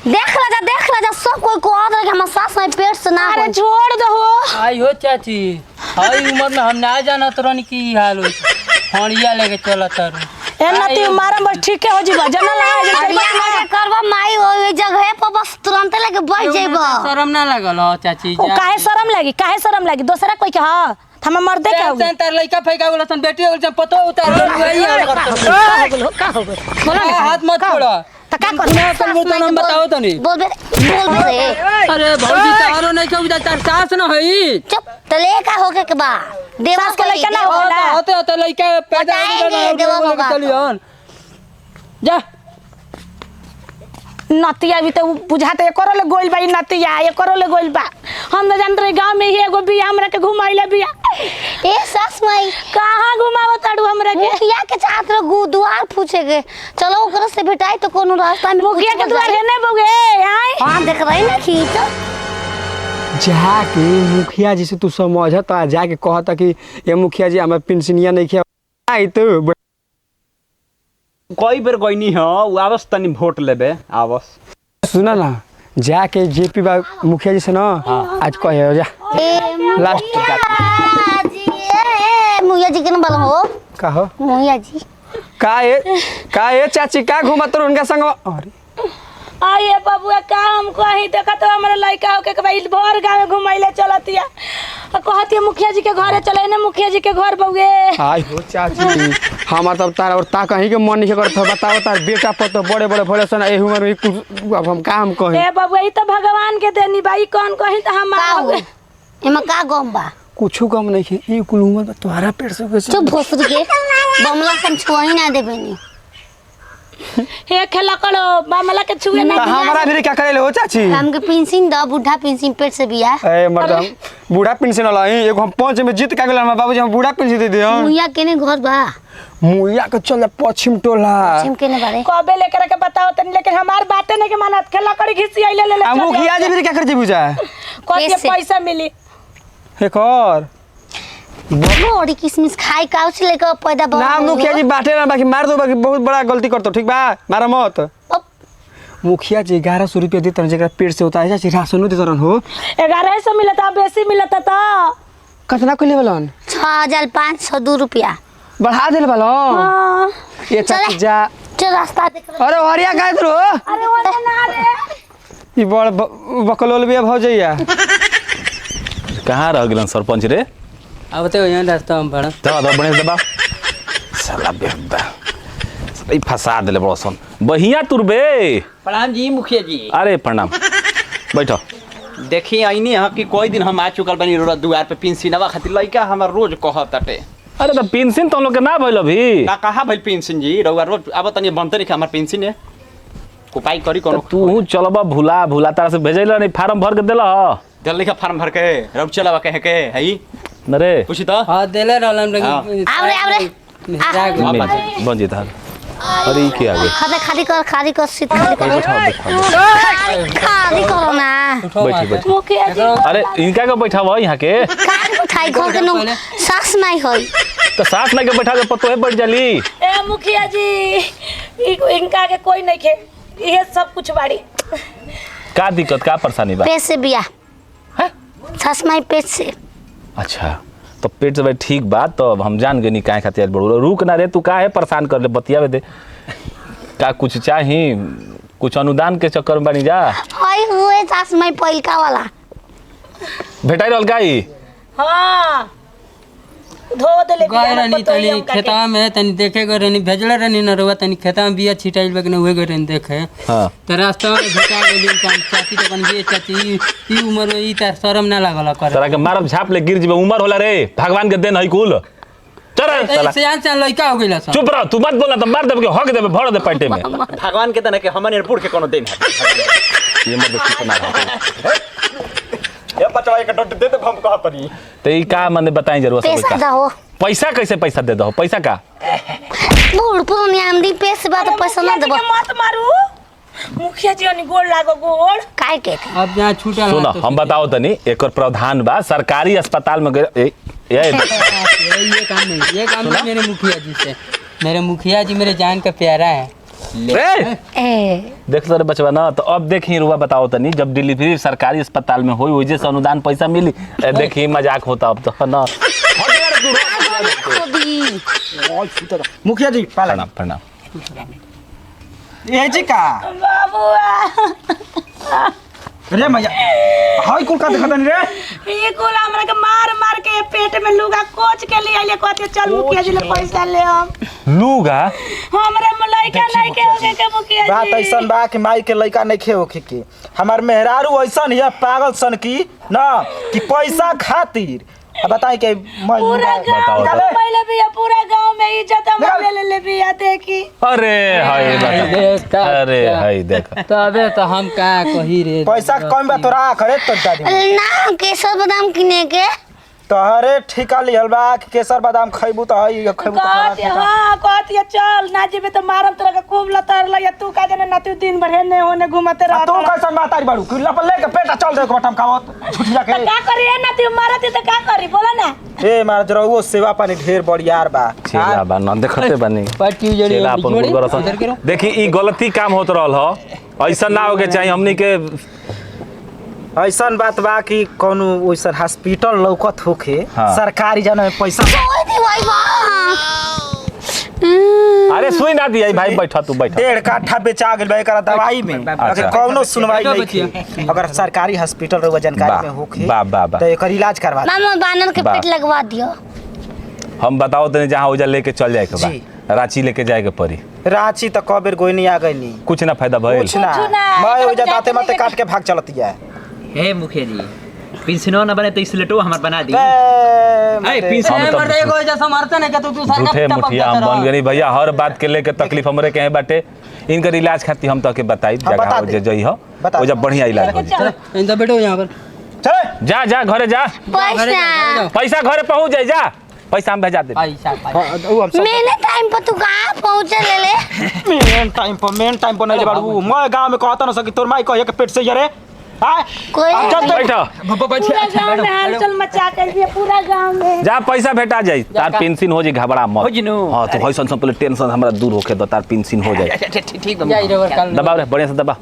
देख ला जा सब कोई को आदर के हम सास में पेट से ना। अरे छोड़ दो आई हो चाची आई उम्र में हम ना जाना तो रन की हाल हो हणिया लेके चलत रह एना ती मारा बस ठीक हो जीवा जना लगा जे हरिया करबा माई ओइ जगह पर बस तुरंत लेके बैठ जाइबा। शर्म ना लागल हो चाची ओ काहे शर्म लागी दोसरा कोई के हां हम मर्दे के होगी तार लइका फैका बोला तन बेटी बोला तन पतो उतार वही का हो गए बोला हाथ मत छोड़ा त का कर ना कल बोल हम बताओ तनी बोल बे रे। अरे भौजी तारो नहीं कहू तार सास न होई चुप तले का होके के बा देवास के लइका ना होला होते होते लइका पैदा होगा चलियन जा नतिया भी तो बुझाते करो ले गोइल बा नतिया ये करो ले गोइल बा हम न जान रहे गांव में ही एगो बिया हमरा के घुमाइले बिया ए सास माई कहां घुमावो ताड़ू हमरा के मुखिया के चाहत रे द्वार पूछे के चलो ओकरा से भेटाई तो कोनो रास्ता में मुखिया के द्वार है नहीं बोगे आय हां देख रही ना खींच जाके मुखिया जी से तू समझत आ जाके कहता कि ये मुखिया जी हमें पेंशनिया नहीं खिया आई तो कई बेर गईनी है आवस तनी वोट लेबे आवस सुना ना जाके जेपी बा मुखिया जी से ना आज कहे हो जा लास्ट मुखिया जी के न बोल हो कहो मुखिया जी का ये चाची का घुमत रहो उनका संग अरे आये बबुआ का हम कहीं देखा तो हमारे लड़का होके के भाई भर गांव घुमाइले चलतिया कहती मुखिया जी के घरे चले ना मुखिया जी के घर बउए आई हो चाची हम तब तार और ता कहीं के मन नहीं करत बताओ तार बेटा पतो बड़े बड़े भले सन एहु में कुछ अब हम काम कहे ए बबुआ ई तो भगवान के देनी भाई कौन कहीं तो हम एमा का गम बा कुछ कम नहीं है ई कुल उम्र में तुम्हारा पेट से कैसे चुप भोसरी के बमला हम छुआई ना देबे नी हे खेला करो मामला के छुए ना हमारा भी क्या करे हो चाची हमके पेंशन द बूढ़ा पेंशन पेट से बिया ए मर्दम बूढ़ा पेंशन वाला एगो हम पांच में जीत का गेल बाबूजी हम बूढ़ा पेंशन दे दियो मुइया केने घर बा मुइया के चल पश्चिम टोला पश्चिम केने बारे कबे लेकर के बताओ तनी लेकिन हमार बातें नहीं के मानत खेला करी घिसी आइले ले आ मुखिया जी भी क्या कर जे बुझा कते पैसा मिली एक और बड़ी किसमिस खाई काउच लेके पैदा बा ना मुखिया जी बाटे ना बाकी मार दो बाकी बहुत बड़ा गलती करतो ठीक बा मारा मत मुखिया जी 1100 रुपया देतन जेकरा पेट से होता है चाची राशन देतन हो 1100 मिलता बेसी मिलता तो कितना कोले बलन 6502 रुपया बढ़ा देल बलन ये चाची जा चल रास्ता देख अरे हरिया गाय दरो अरे ओने ना रे ई बड़ बकलोल भी हो जइया कहाँ रह गेलन सरपंच रे अब तो यहाँ रास्ता में पड़ा दबा दबा बने दबा साला बेहुदा ई फंसा देले बड़ो सन बहिया तुरबे प्रणाम जी मुखिया जी अरे प्रणाम बैठो देखी आईनी है कि कोई दिन हम आ चुकल बनी रोड दुआर पे पेंशनवा खातिर लइका हमर रोज कहताटे अरे तो पेंशन तो लोग के ना भइल अभी का कहा भइल पेंशन जी रउआ रोज अब तनी बनते नहीं हमर पेंशन है उपाय करी कोनो तू चलबा भूला तारा से भेजैला नहीं फार्म भर के देला जल्दी का फार्म भर के रउआ चलवा कहे के हई नरे पूछी तो हां देले रहलन लेकिन आवरे बन जेता अरे की आगे खाली कर सीट खाली करो ना बैठी मुखिया जी अरे इनका के बैठावा यहाँ के कान उठाई घर के नो सास नहीं होई तो सास ना के बैठा के पतो है बैठ जाली ए मुखिया जी इनका के कोई नहीं खे ये सब कुछ बाड़ी का दिक्कत का परेशानी बा पेट से बिया है सास माई पेट से अच्छा तो पेट से भाई ठीक बात तो अब हम जान गए नहीं काहे खातिर बड़ो रुक ना रे तू काहे परेशान कर ले बतियावे दे का कुछ चाही कुछ अनुदान के चक्कर में बनी जा हई हुए सास माई पहिलका वाला भेटाई रहल गाई हां धो देले गए रहनी तनी खेता में तनी देखे गए रहनी भेजले रहनी न रउआ तनी खेता में बिया छिटाइल बे के न होए गए रहनी देखे हां तो रास्ता में भेटा गेली चाची तो कन ये चाची ई उम्र में ई तार शर्म ना लागल करे तोरा के मारब झाप ले गिर जेबे उमर होला रे भगवान के देन है कुल चल साला से लइका हो गेला सब चुप रह तू मत बोलना तो मार देबे के हक देबे भर दे पेटे में भगवान के तना के हमन एयरपोर्ट के कोनो दिन है ये मत कितना रहा ये बचवा एक डट दे दे हम कहा परी तो ई का मने बताई जरूर पैसा सब दो पैसा कैसे पैसा दे दो पैसा का बूढ़ पुरानी आमदी पैसे बात पैसा ना देबो मत मारू मुखिया जी अनि गोड़ लागो गोड़ काय के अब जहाँ छूटा सुनो हम बताओ तनी एक प्रावधान बा सरकारी अस्पताल में ये काम नहीं मेरे मुखिया जी से मेरे मुखिया जी मेरे जान का प्यारा है ए, ए देख लो रे बचवा ना, तो अब देखी रुआ बताओ तनी, जब डिलीवरी सरकारी अस्पताल में होई वजह से अनुदान पैसा मिली। देखी मजाक होता अब तो ना। मुखिया जी प्रणाम प्रणाम। ये जी का बाबुआ रे मैया हाय कुल का देखत नहीं रे। ये कुल हमरा के मार मार के पेट में लुगा कोच के ले आइले कहते चल मुखिया जी ले पैसा ले हम लूगा हमरा लइका नहीं के होके के मुखिया जी बात ऐसन बा कि माई के लइका नहीं खे होके के हमार मेहरारू ऐसन है पागल सन की ना कि पैसा खातिर अब बताई के पूरा गांव बताओ तो। पहले भी पूरा गांव में इज्जत हम ले बिया देखी। अरे हाय बता, अरे हाय देख तबे तो हम का कही रे। पैसा कम बा तोरा खरे तो दादी ना केसर बादाम किने के तोहरे ठिका लिहल बा कि केसर बादाम खइबू त हई खइबू कहती हां कहती चल ना जेबे तो मारम तोरा के खूब लतर लइया तू का जने ना तू दिन भर हेने होने घुमते रह तू कैसन बात आई बाड़ू कि लपल लेके पेटा चल दे बटम खावत छुटिया के का करी ना तू मारती तो का करी बोला ना ए मार जरऊ सेवा पानी ढेर बढ़ियार बा चेला बा न देखते बनी पार्टी उजड़ी चेला अपन बिजोड़ी, गुड़ इधर के रो। देखी ई गलती काम होत रहल ह, ऐसा ना होके चाहिए हमनी के। ऐसन बात बा कि कोनो ओइसन हॉस्पिटल लौकत होखे हाँ। सरकारी जन में पैसा ओए दी भाई बा अरे सुई ना दिया भाई, बैठा तू बैठा। 1.5 काठा बेचा गेल बा एकरा दवाई में अगर कौनो सुनवाई बैठो नहीं की अगर सरकारी हॉस्पिटल रहुआ जानकारी में होखे बा बा बा तो एकर इलाज करवा दे। मामा बानर के बा। पेट लगवा दियो। हम बताओ तने जहाँ उजा लेके चल जाए के जी। बा, रांची लेके जाए के पड़ी। रांची तो कबेर गोई नहीं आ गई नहीं कुछ ना फायदा भइल। कुछ ना कुछ ना, मैं एकरा ओजा दाते जाते मते लेके- काट के भाग चलती है हे मुखिया जी पेंशनो न बने तो स्लेटो हमार बना दी। पेंशन हम तो मर एगो ऐसा समर्थन है कि तू सारा झूठे टप मुठिया हम बन गनी भैया, हर बात के लेके तकलीफ हमरे के बाटे। इनकर इलाज खातिर हम तो के बताई हाँ, बता जगह दे। जे जई हो बता ओजा दे। बढ़िया इलाज हो जाए। इंदा बैठो यहाँ पर। चल जा जा घरे जा, पैसा पैसा घरे पहुंच जाए, जा पैसा हम भेजा दे। पैसा मैंने टाइम पर तू कहाँ पहुँचे ले मेन टाइम पर नहीं बाड़ू मैं गांव में कहता न सकी तोर माई कहिए के पेट से जरे हां कोई बैठा पूरा गांव में हलचल मचा कर दिया पूरा गांव में। जा, पैसा भेटा जाई, तार पेंशन हो जाई, घबरा मत। हो जिनु। हां तो होइसन सब पहले टेंशन हमरा दूर होके दो, तार पेंशन हो जाए। ठीक जाई रे कल दबाव रे बढ़िया से दबा।